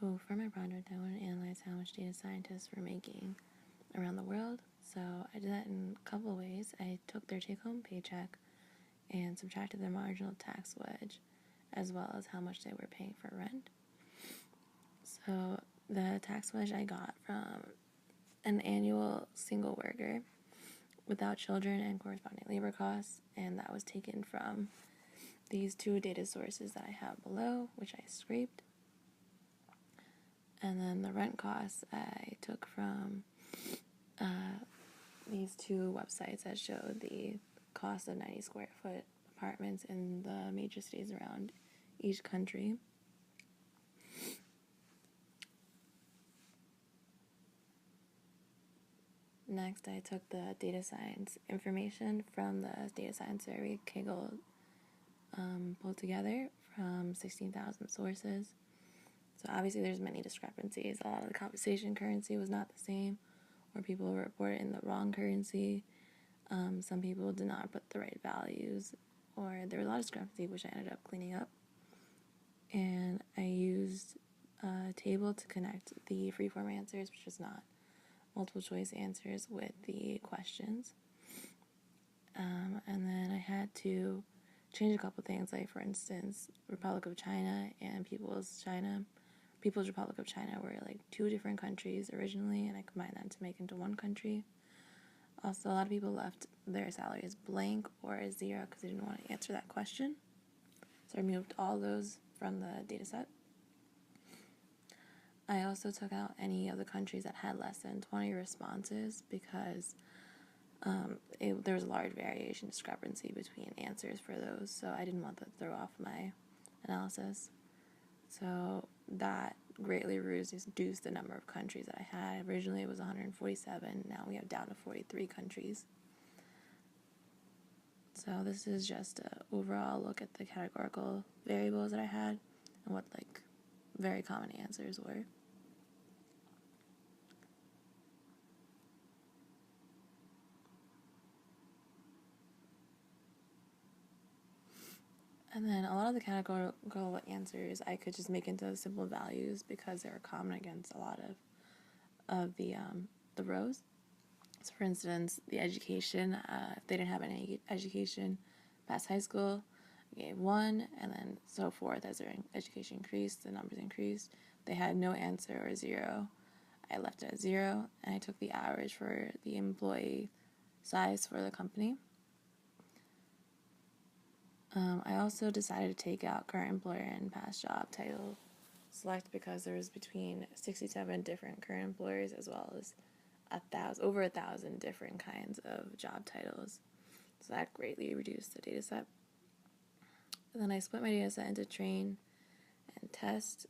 So for my project, I want to analyze how much data scientists were making around the world. So I did that in a couple of ways. I took their take-home paycheck and subtracted their marginal tax wedge, as well as how much they were paying for rent. So the tax wedge I got from an annual single worker without children and corresponding labor costs, and that was taken from these two data sources that I have below, which I scraped. And then the rent costs I took from these two websites that show the cost of 90 square foot apartments in the major cities around each country. Next, I took the data science information from the data science survey Kaggle pulled together from 16,000 sources. So obviously there's many discrepancies. A lot of the compensation currency was not the same, or people reported in the wrong currency. Some people did not put the right values, or there was a lot of discrepancy, which I ended up cleaning up. And I used a table to connect the freeform answers, which is not multiple choice answers, with the questions. And then I had to change a couple things, like for instance, Republic of China and People's Republic of China were like two different countries originally, and I combined them to make into one country. Also, a lot of people left their salaries blank or zero because they didn't want to answer that question. So I removed all those from the data set. I also took out any of the countries that had less than 20 responses because there was a large variation discrepancy between answers for those, so I didn't want that to throw off my analysis. So that greatly reduced the number of countries that I had. Originally it was 147, now we have down to 43 countries. So this is just an overall look at the categorical variables that I had and what like very common answers were. And then a lot of the categorical answers I could just make into simple values because they were common against a lot of the rows. So for instance, the education, if they didn't have any education past high school, I gave 1, and then so forth. As their education increased, the numbers increased. They had no answer or 0. I left it at 0, and I took the average for the employee size for the company. I also decided to take out current employer and past job title select because there was between 67 different current employers as well as over 1,000 different kinds of job titles. So that greatly reduced the data set. And then I split my data set into train and test,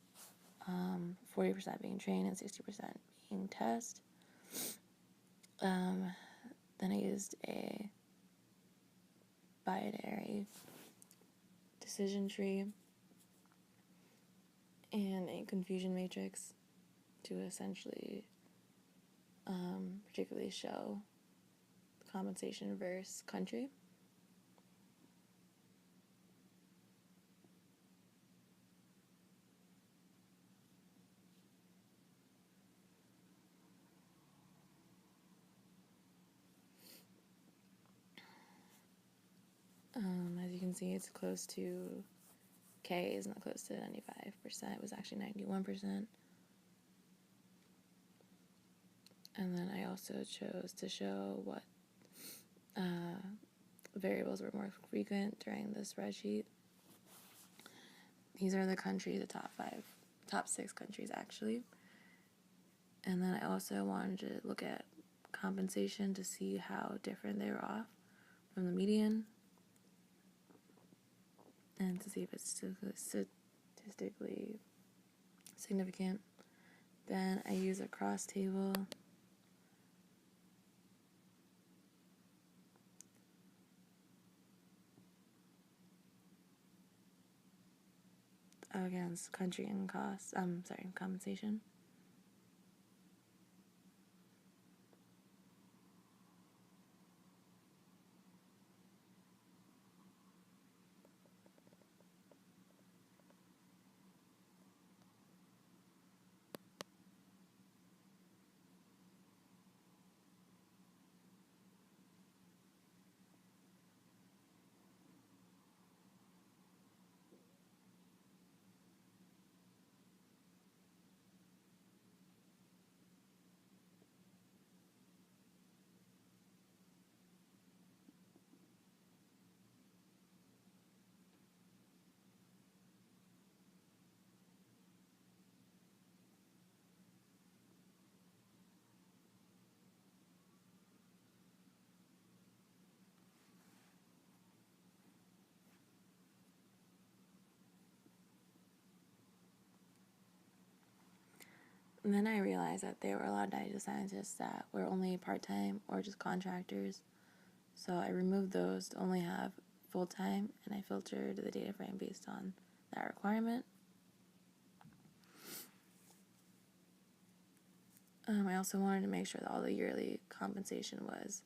40% being train and 60% being test. Then I used a binary decision tree and a confusion matrix to essentially particularly show compensation versus country. As you can see, it's close to K is not close to 95%. It was actually 91%. And then I also chose to show what variables were more frequent during the spreadsheet. These are the countries, the top 6 countries actually. And then I also wanted to look at compensation to see how different they were off from the median, and to see if it's statistically significant. Then I use a cross table against country and compensation. And then I realized that there were a lot of data scientists that were only part-time or just contractors. So I removed those to only have full-time, and I filtered the data frame based on that requirement. I also wanted to make sure that all the yearly compensation was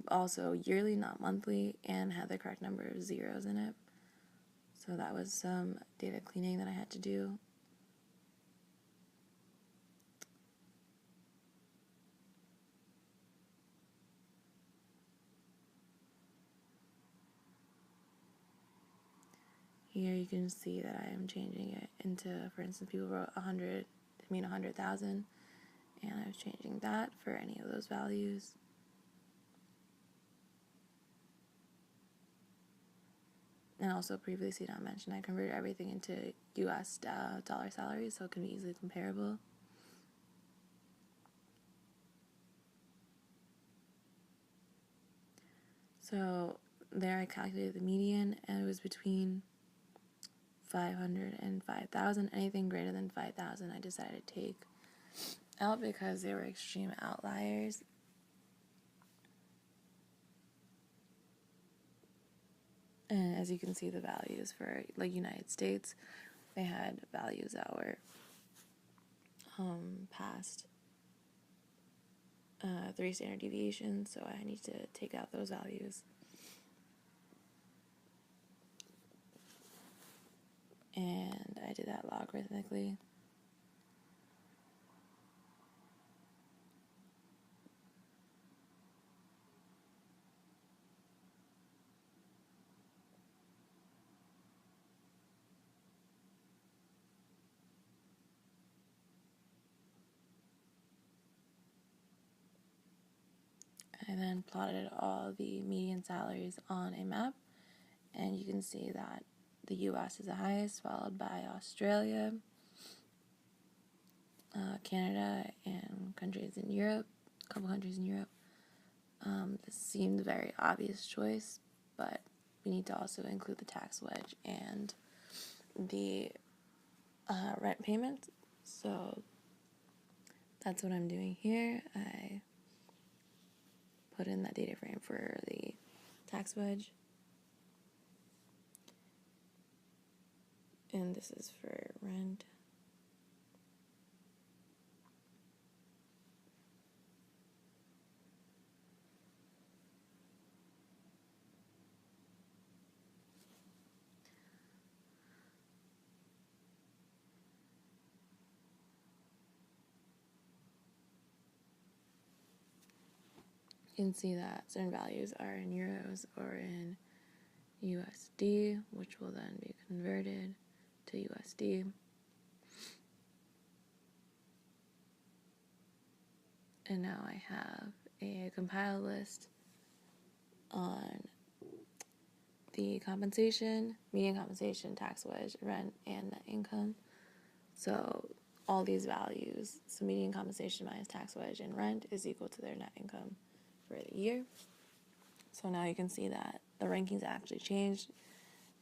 also yearly, not monthly, and had the correct number of zeros in it. So that was some data cleaning that I had to do. Here you can see that I am changing it into, for instance, people wrote 100 to mean 100,000, and I was changing that for any of those values. And also previously not mentioned, I converted everything into US dollar salaries, so it can be easily comparable. So there I calculated the median, and it was between 500 and 5,000. Anything greater than 5,000 I decided to take out because they were extreme outliers. And as you can see, the values for like United States, they had values that were past 3 standard deviations, so I need to take out those values. And I did that logarithmically. I then plotted all the median salaries on a map, and you can see that the US is the highest, followed by Australia, Canada, and countries in Europe, a couple countries in Europe. This seemed a very obvious choice, but we need to also include the tax wedge and the rent payment. So that's what I'm doing here. I put in that data frame for the tax wedge. And this is for rent. You can see that certain values are in euros or in USD, which will then be converted to USD. And now I have a compiled list on the compensation, median compensation, tax wedge, rent, and net income. So all these values, so median compensation minus tax wedge and rent is equal to their net income for the year. So now you can see that the rankings actually changed.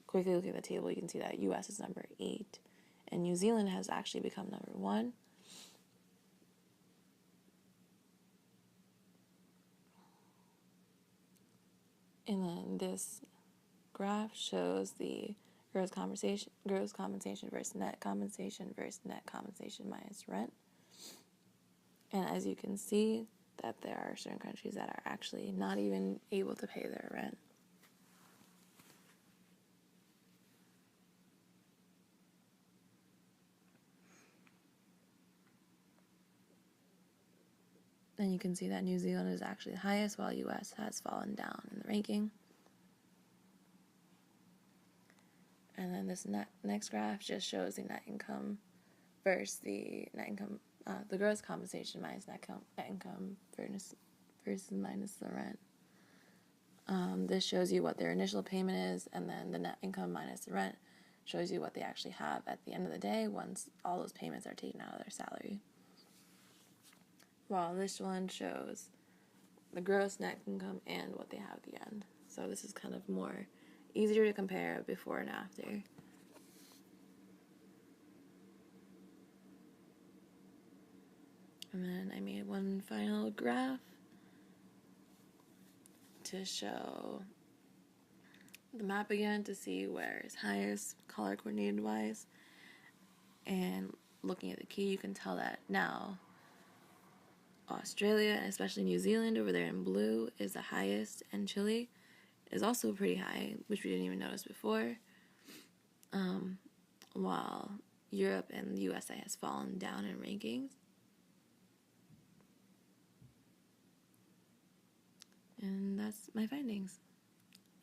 Quickly look at the table, you can see that US is number 8, and New Zealand has actually become number 1. And then this graph shows the gross compensation versus net compensation minus rent. And as you can see, that there are certain countries that are actually not even able to pay their rent. And you can see that New Zealand is actually the highest, while US has fallen down in the ranking. And then this next graph just shows the net income versus the net income, the gross compensation minus net income versus minus the rent. This shows you what their initial payment is, and then the net income minus the rent shows you what they actually have at the end of the day once all those payments are taken out of their salary. While this one shows the gross net income and what they have at the end. So this is kind of more easier to compare before and after. And then I made one final graph to show the map again to see where it's highest color coordinated wise. And looking at the key, you can tell that now Australia, and especially New Zealand over there in blue, is the highest, and Chile is also pretty high, which we didn't even notice before, while Europe and the USA has fallen down in rankings. And that's my findings.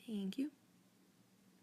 Thank you.